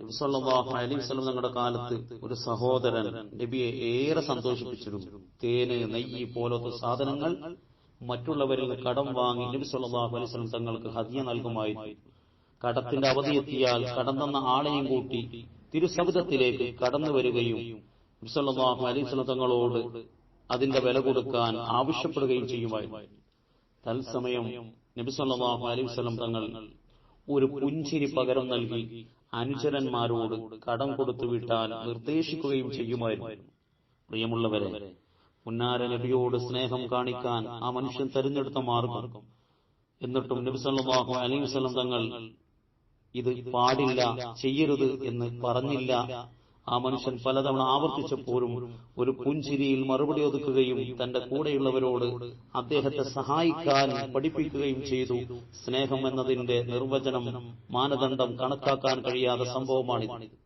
നബി സല്ലല്ലാഹു അലൈഹി വസല്ലം തങ്ങളുടെ കാലത്ത് ഒരു സഹോദരൻ നബിയെ ഏറെ സന്തോഷിപ്പിച്ചിരുന്നു. തേന്, നെയ്യ് പോലത്തെ സാധനങ്ങൾ മറ്റുള്ളവരിൽ നിന്ന് കടം വാങ്ങി നബി സല്ലല്ലാഹു അലൈഹി വസല്ലം തങ്ങൾക്ക് ഹദിയ നൽകുമായിരുന്നു. കടത്തിന്റെ അവധി എത്തിയാൽ കടം തന്ന ആളെയും കൂട്ടി തിരുസവിധത്തിലേക്ക് കടന്നു വരികയും നബി സല്ലല്ലാഹു അലൈഹി വസല്ലം തങ്ങളോട് അതിന്റെ വില കൊടുക്കാൻ ആവശ്യപ്പെടുകയും ചെയ്യുമായിരുന്നു. തത്സമയം നബി സല്ലല്ലാഹു അലൈഹി വസല്ലം തങ്ങൾ ഒരു പുഞ്ചിരി പകരം നൽകി അനുചരന്മാരോട് കടം കൊടുത്തു വിട്ടാൻ നിർദ്ദേശിക്കുകയും ചെയ്യുമായിരുന്നു. പ്രിയമുള്ളവരെ, പുന്നാര നബിയോട് സ്നേഹം കാണിക്കാൻ ആ മനുഷ്യൻ തെരഞ്ഞെടുത്ത മാർഗം. എന്നിട്ടും നബി സല്ലല്ലാഹു അലൈഹി വസല്ലം തങ്ങൾ ഇത് പാടില്ല, ചെയ്യരുത് എന്ന് പറഞ്ഞില്ല. ആ മനുഷ്യൻ പലതവണ ആവർത്തിച്ചപ്പോഴും ഒരു പുഞ്ചിരിയിൽ മറുപടി ഒതുക്കുകയും തന്റെ കൂടെയുള്ളവരോട് അദ്ദേഹത്തെ സഹായിക്കാൻ പഠിപ്പിക്കുകയും ചെയ്തു. സ്നേഹം എന്നതിന്റെ നിർവചനം, മാനദണ്ഡം കണക്കാക്കാൻ കഴിയാത്ത സംഭവമാണിത്.